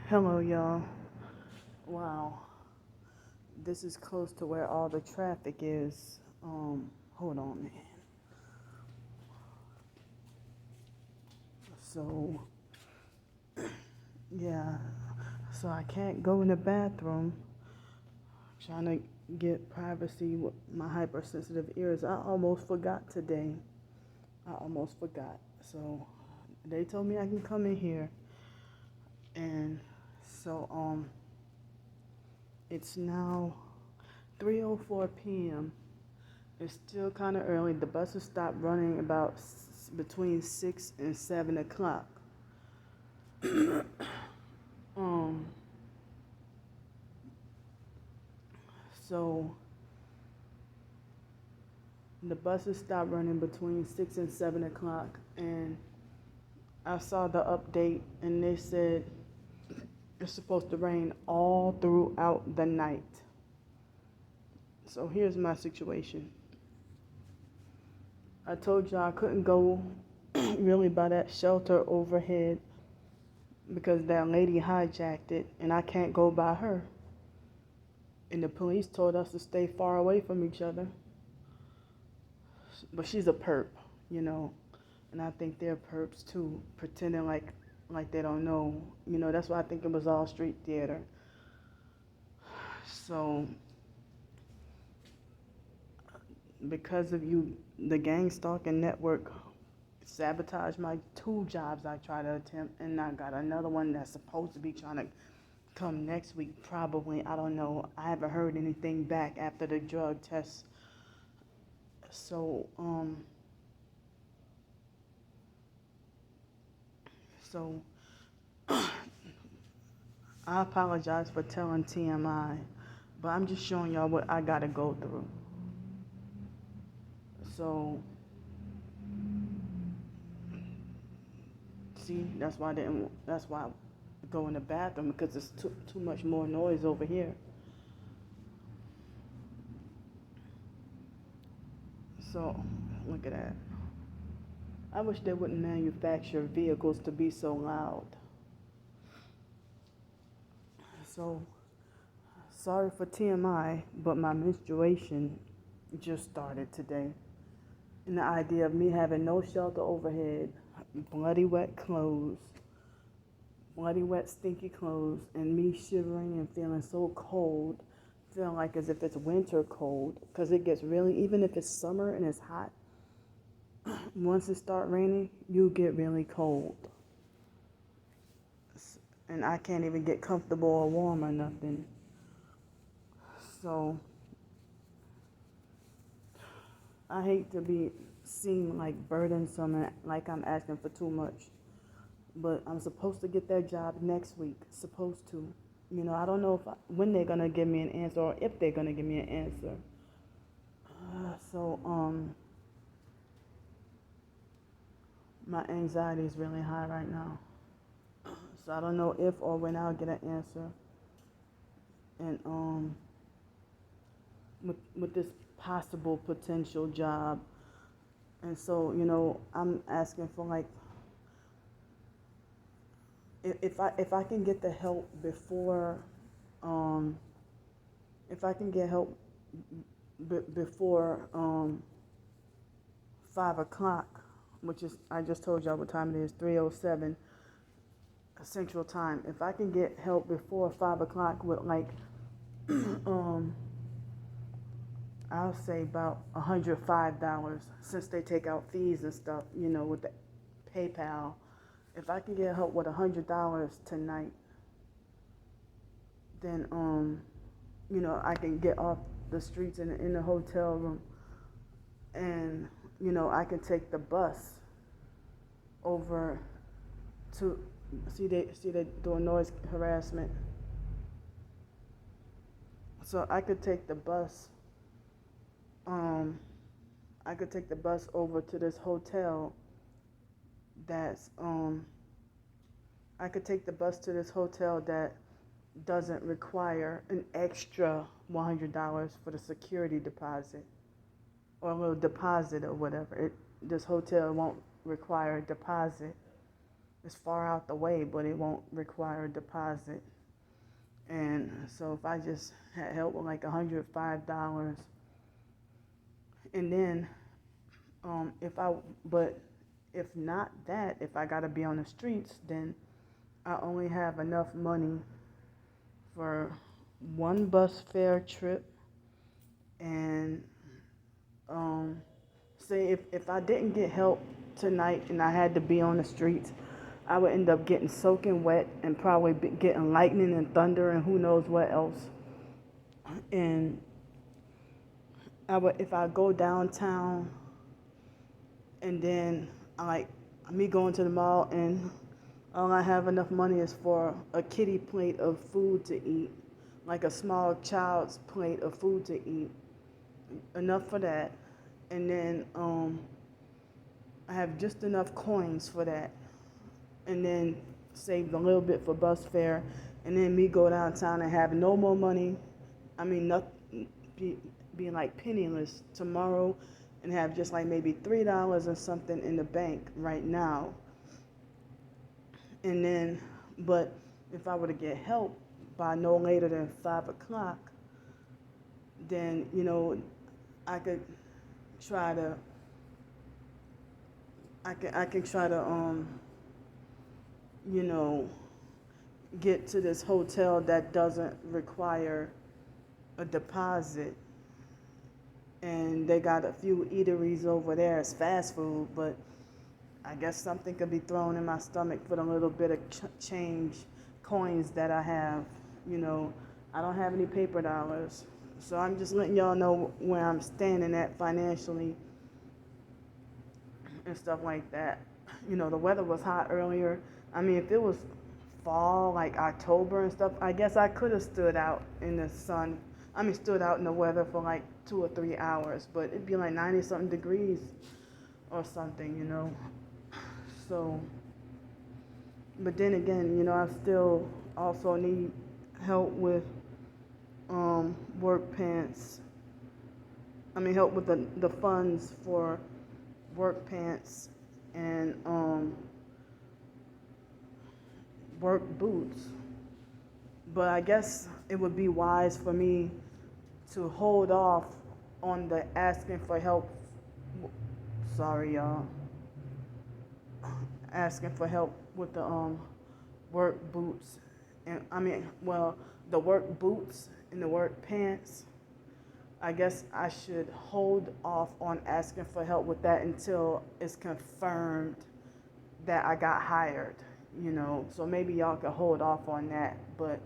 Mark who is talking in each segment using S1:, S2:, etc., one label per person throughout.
S1: Hello, y'all. Wow, this is close to where all the traffic is. Hold on, man. So, yeah, so I can't go in the bathroom. Trying to get privacy with my hypersensitive ears. I almost forgot today. I almost forgot. So, they told me I can come in here, and so it's now 3:04 p.m. It's still kind of early. The buses stop running about between 6 and 7 o'clock. um, so the buses stop running between 6 and 7 o'clock, and I saw the update, and they said it's supposed to rain all throughout the night. So here's my situation. I told y'all I couldn't go really by that shelter overhead because that lady hijacked it, and I can't go by her. And the police told us to stay far away from each other. But she's a perp, you know, and I think they're perps too, pretending like they don't know. You know, that's why I think it was all street theater. So because of you, the gang stalking network sabotaged my 2 jobs I tried to attempt, and I got another one that's supposed to be trying to come next week, probably. I don't know. I haven't heard anything back after the drug test. So I apologize for telling TMI, but I'm just showing y'all what I gotta go through. So see, that's why I go in the bathroom, because it's too much more noise over here. So look at that. I wish they wouldn't manufacture vehicles to be so loud. So sorry for TMI, but my menstruation just started today. And the idea of me having no shelter overhead, bloody wet clothes, bloody wet stinky clothes, and me shivering and feeling so cold, feeling like as if it's winter cold, because it gets really, even if it's summer and it's hot, once it starts raining, you get really cold. And I can't even get comfortable or warm or nothing. So I hate to be seen like burdensome and like I'm asking for too much. But I'm supposed to get that job next week. Supposed to. You know, I don't know when they're going to give me an answer, or if they're going to give me an answer. So my anxiety is really high right now. So I don't know if or when I'll get an answer. And with this possible potential job. And so, you know, I'm asking for like, if I can get the help before, if I can get help before 5 o'clock, which is, I just told y'all what time it is, 3:07 Central Time. If I can get help before 5 o'clock with like, I'll say about $105, since they take out fees and stuff, you know, with the PayPal. If I can get help with $100 tonight, then you know, I can get off the streets in the hotel room, and you know, I can take the bus over to see they doing noise harassment. So I could take the bus. I could take the bus over to this hotel that's I could take the bus to this hotel that doesn't require an extra $100 for the security deposit, or a little deposit or whatever. This hotel won't require a deposit. it's far out the way, but it won't require a deposit. And so if I just had help with like $105, and then if not that, if I gotta be on the streets, then I only have enough money for one bus fare trip. And say if I didn't get help tonight and I had to be on the streets, I would end up getting soaking wet and probably getting lightning and thunder and who knows what else. And if I go downtown and then me going to the mall and all I have enough money is for a kiddie plate of food to eat, like a small child's plate of food to eat, enough for that. And then I have just enough coins for that, and then saved a little bit for bus fare, and then me go downtown and have no more money. I mean, being like penniless tomorrow, and have just like maybe $3 or something in the bank right now. And then, but if I were to get help by no later than 5 o'clock, then I could try to. I can try to get to this hotel that doesn't require a deposit, and they got a few eateries over there. It's fast food, but I guess something could be thrown in my stomach for the little bit of change, coins that I have. I don't have any paper dollars, so I'm just letting y'all know where I'm standing at financially and stuff like that. The weather was hot earlier. I mean, if it was fall, like October and stuff, I guess I could have stood out in the sun. Stood out in the weather for like 2 or 3 hours, but it'd be like 90-something degrees or something, So, but then again, I still also need help with work pants. Help with the funds for work pants and work boots. But I guess it would be wise for me to hold off on the asking for help. Sorry, y'all. Asking for help with the work boots. And the work boots and the work pants. I guess I should hold off on asking for help with that until it's confirmed that I got hired, So maybe y'all could hold off on that. But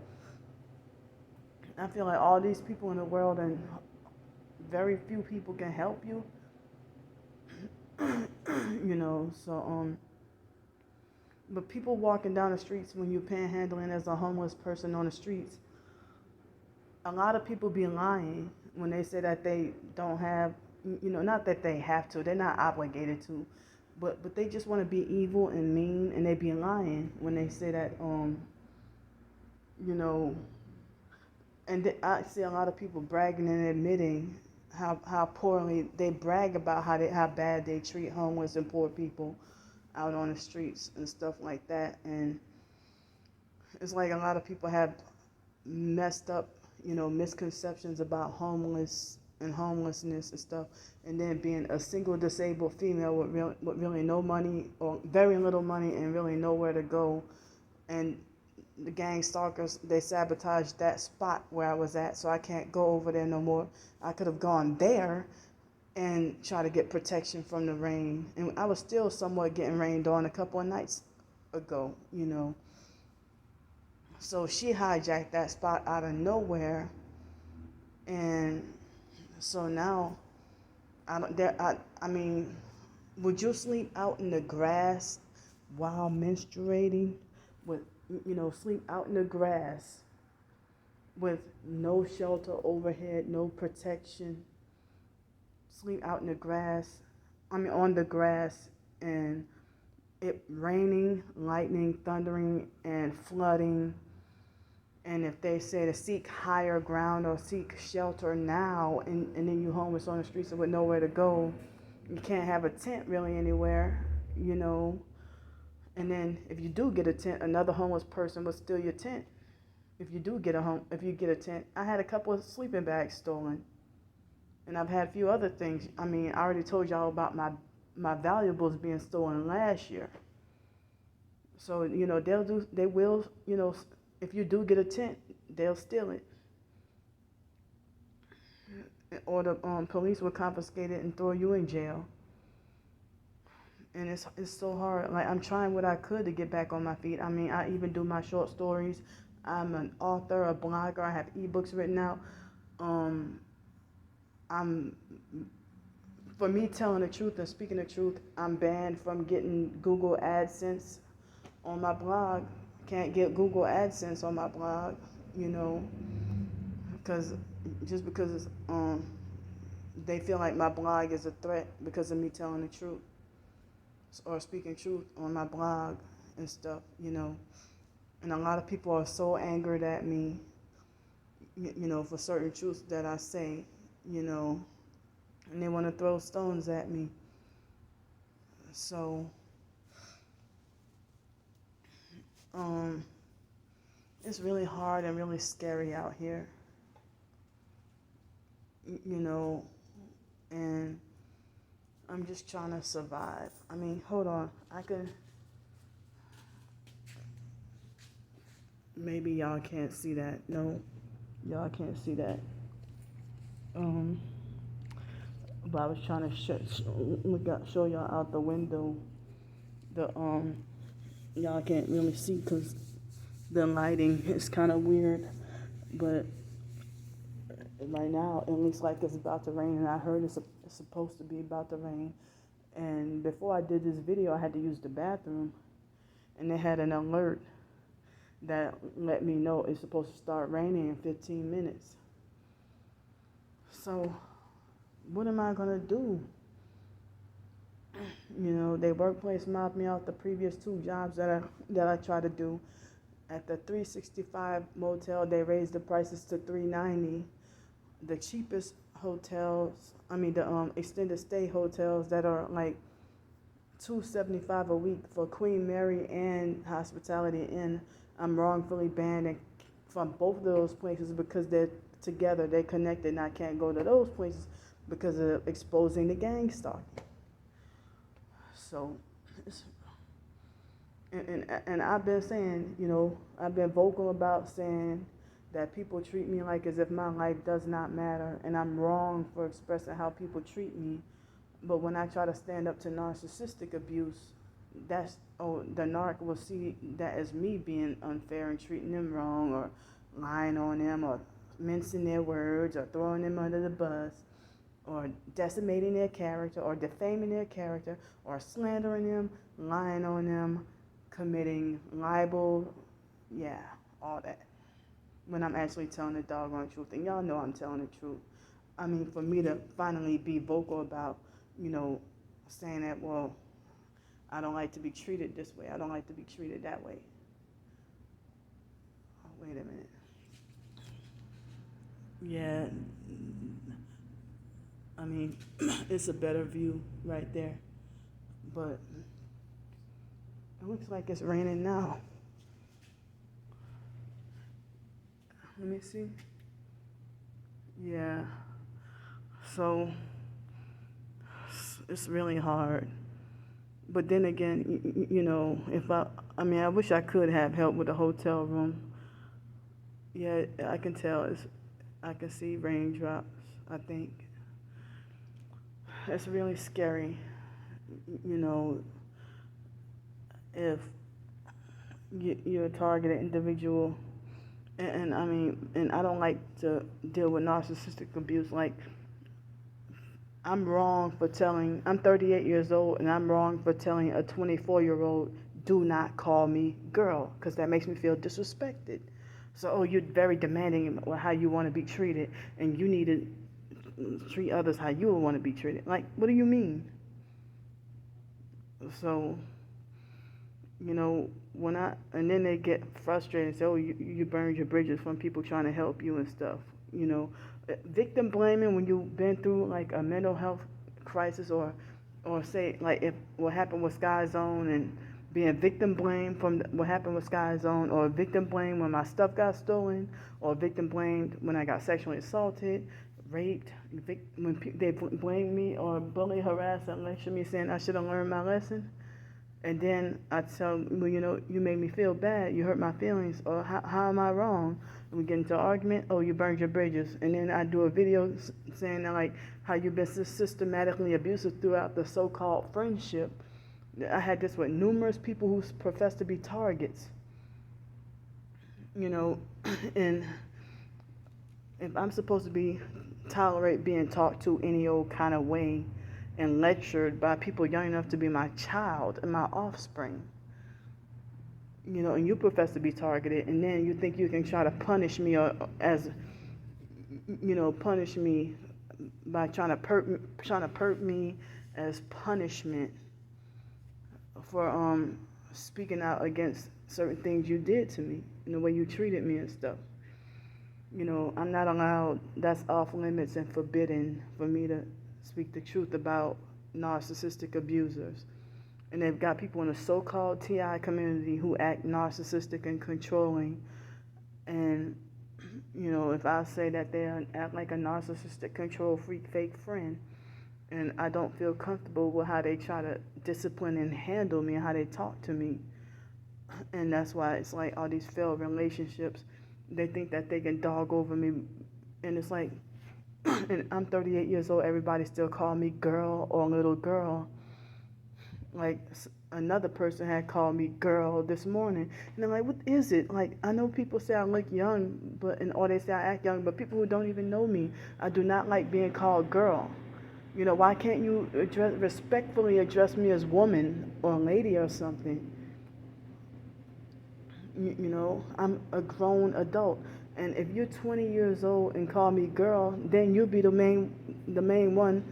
S1: I feel like all these people in the world and very few people can help you, So, but people walking down the streets when you're panhandling as a homeless person on the streets, a lot of people be lying when they say that they don't have, not that they have to, they're not obligated to, but they just want to be evil and mean, and they be lying when they say that, and I see a lot of people bragging and admitting how poorly they brag about how bad they treat homeless and poor people out on the streets and stuff like that. And it's like a lot of people have messed up, misconceptions about homelessness and stuff, and then being a single disabled female with really no money or very little money and really nowhere to go, and the gang stalkers, they sabotaged that spot where I was at, so I can't go over there no more. I could have gone there and try to get protection from the rain, and I was still somewhat getting rained on a couple of nights ago, So she hijacked that spot out of nowhere, and so now would you sleep out in the grass while menstruating? Sleep out in the grass with no shelter overhead, no protection. Sleep out in the grass, on the grass, and it raining, lightning, thundering, and flooding. And if they say to seek higher ground or seek shelter now, and then you homeless on the streets with nowhere to go, you can't have a tent really anywhere, And then if you do get a tent, another homeless person will steal your tent. If you get a tent, I had a couple of sleeping bags stolen, and I've had a few other things. I mean, I already told y'all about my valuables being stolen last year. So they will, if you do get a tent, they'll steal it, or the police will confiscate it and throw you in jail. And it's so hard. Like, I'm trying what I could to get back on my feet. I mean, I even do my short stories. I'm an author, a blogger. I have ebooks written out. For me telling the truth and speaking the truth, I'm banned from getting Google AdSense on my blog. Can't get Google AdSense on my blog, because they feel like my blog is a threat because of me telling the truth or speaking truth on my blog and stuff, And a lot of people are so angered at me, for certain truths that I say, and they want to throw stones at me. So, it's really hard and really scary out here, and I'm just trying to survive. I mean, hold on, maybe y'all can't see that. No, y'all can't see that. But I was trying to show y'all out the window. Y'all can't really see because the lighting is kind of weird. But right now, it looks like it's about to rain, and I heard it's supposed to be about to rain. And before I did this video, I had to use the bathroom, and they had an alert that let me know it's supposed to start raining in 15 minutes. So, what am I gonna do? Their workplace mobbed me out the previous 2 jobs that I tried to do. At the 365 motel, they raised the prices to $390. The cheapest hotels, the extended stay hotels that are like $275 a week for Queen Mary and Hospitality Inn, I'm wrongfully banned from both of those places because they're together, they're connected, and I can't go to those places because of exposing the gang stalking. So, and I've been saying, I've been vocal about saying that people treat me like as if my life does not matter, and I'm wrong for expressing how people treat me. But when I try to stand up to narcissistic abuse, the narc will see that as me being unfair and treating them wrong, or lying on them, or mincing their words, or throwing them under the bus, or decimating their character, or defaming their character, or slandering them, lying on them, committing libel, all that. When I'm actually telling the doggone truth, and y'all know I'm telling the truth. I mean, for me to finally be vocal about, saying that, well, I don't like to be treated this way. I don't like to be treated that way. Oh, wait a minute. Yeah, I mean, it's a better view right there. But it looks like it's raining now. Let me see. Yeah. So it's really hard. But then again, I wish I could have help with the hotel room. Yeah, I can tell. I can see raindrops, I think. It's really scary, if you're a targeted individual. And I don't like to deal with narcissistic abuse. Like, I'm 38 years old, and I'm wrong for telling a 24-year-old, do not call me girl, because that makes me feel disrespected. So, you're very demanding of how you want to be treated, and you need to treat others how you want to be treated. Like, what do you mean? So, and then they get frustrated and say, oh, you burned your bridges from people trying to help you and stuff. Victim blaming when you've been through like a mental health crisis, or say like if what happened with Sky Zone and being victim blamed from what happened with Sky Zone, or victim blamed when my stuff got stolen, or victim blamed when I got sexually assaulted, raped, when they blame me or bully, harass, and lecture me saying I should have learned my lesson. And then I tell them, well, you made me feel bad. You hurt my feelings. Or how am I wrong? And we get into an argument. Oh, you burned your bridges. And then I do a video saying that, like, how you've been systematically abusive throughout the so-called friendship. I had this with numerous people who profess to be targets. And if I'm supposed to tolerate being talked to any old kind of way and lectured by people young enough to be my child and my offspring, and you profess to be targeted, and then you think you can try to punish me punish me by trying to perp me as punishment for speaking out against certain things you did to me and the way you treated me and stuff. I'm not allowed, that's off limits and forbidden for me to speak the truth about narcissistic abusers. And they've got people in the so-called TI community who act narcissistic and controlling. And, if I say that they act like a narcissistic control freak fake friend, and I don't feel comfortable with how they try to discipline and handle me and how they talk to me. And that's why it's like all these failed relationships, they think that they can dog over me. And it's like, and I'm 38 years old, everybody still call me girl or little girl. Like, another person had called me girl this morning. And I'm like, what is it? Like, I know people say I look young, or they say I act young, but people who don't even know me, I do not like being called girl. Why can't you respectfully address me as woman or lady or something? I'm a grown adult. And if you're 20 years old and call me girl, then you'll be the main one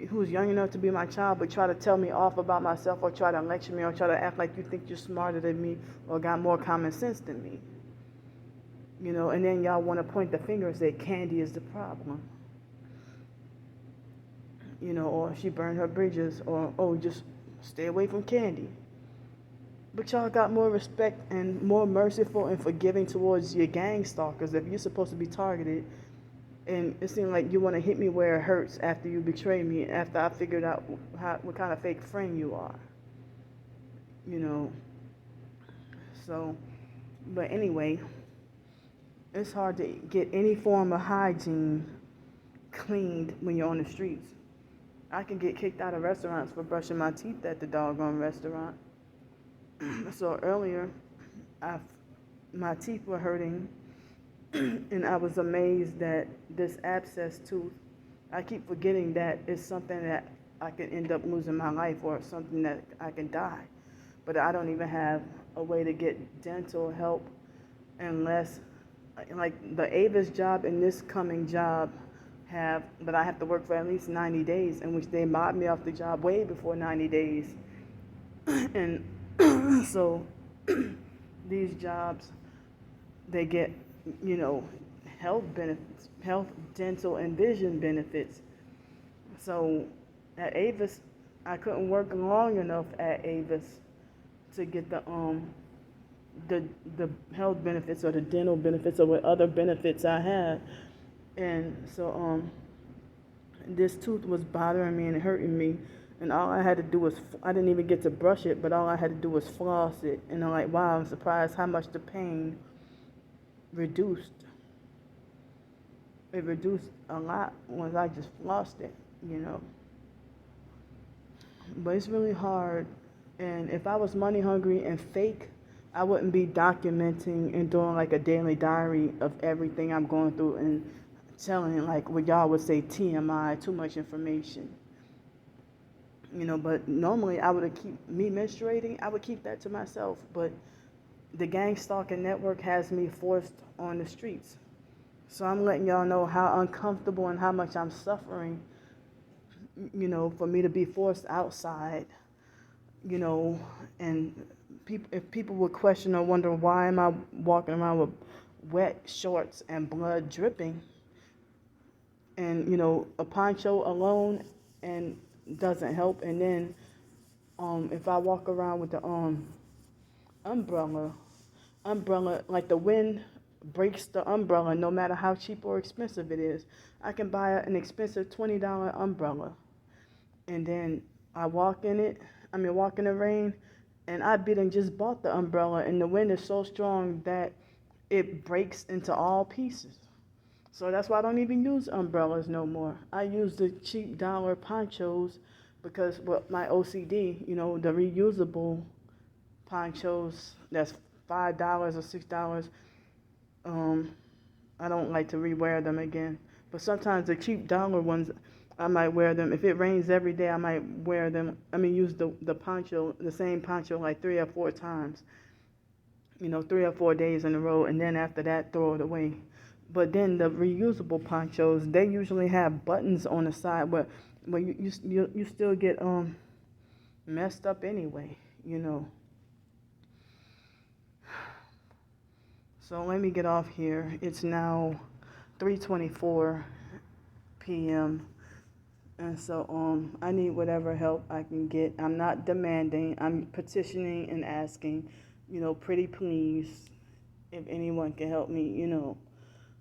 S1: who's young enough to be my child, but try to tell me off about myself, or try to lecture me, or try to act like you think you're smarter than me or got more common sense than me. And then y'all want to point the finger and say Candy is the problem. Or she burned her bridges, or, oh, just stay away from Candy. But y'all got more respect and more merciful and forgiving towards your gang stalkers if you're supposed to be targeted. And it seems like you want to hit me where it hurts after you betray me, after I figured out what kind of fake friend you are. So, but anyway, it's hard to get any form of hygiene cleaned when you're on the streets. I can get kicked out of restaurants for brushing my teeth at the doggone restaurant. So earlier, my teeth were hurting, and I was amazed that this abscess tooth, I keep forgetting that it's something that I can end up losing my life, or something that I can die. But I don't even have a way to get dental help unless, like, the Avis job and this coming job but I have to work for at least 90 days, in which they mobbed me off the job way before 90 days. And so these jobs, they get, health benefits, health, dental, and vision benefits. So at Avis, I couldn't work long enough at Avis to get the health benefits or the dental benefits or what other benefits I had. And so this tooth was bothering me and hurting me, and all I had to do was, I didn't even get to brush it, but all I had to do was floss it. And I'm like, wow, I'm surprised how much the pain reduced. It reduced a lot once I just flossed it, But it's really hard. And if I was money hungry and fake, I wouldn't be documenting and doing like a daily diary of everything I'm going through and telling, like what y'all would say, TMI, too much information. But normally I would keep me menstruating, I would keep that to myself. But the gang stalking network has me forced on the streets. So I'm letting y'all know how uncomfortable and how much I'm suffering, for me to be forced outside, and if people would question or wonder why am I walking around with wet shorts and blood dripping, and a poncho alone and doesn't help. And then if I walk around with the umbrella. Umbrella, like the wind breaks the umbrella no matter how cheap or expensive it is. I can buy an expensive $20 umbrella, and then I walk in it, walk in the rain, and I been and just bought the umbrella, and the wind is so strong that it breaks into all pieces. So that's why I don't even use umbrellas no more. I use the cheap dollar ponchos because my OCD, the reusable ponchos that's $5 or $6. I don't like to rewear them again. But sometimes the cheap dollar ones, I might wear them. If it rains every day, I might wear them. Use the poncho, the same poncho, like 3 or 4 times. 3 or 4 days in a row, and then after that, throw it away. But then the reusable ponchos, they usually have buttons on the side, but you still get messed up anyway. So let me get off here. It's now 3:24 p.m. And so I need whatever help I can get. I'm not demanding. I'm petitioning and asking, pretty please, if anyone can help me.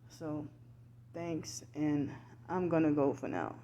S1: So thanks, and I'm gonna go for now.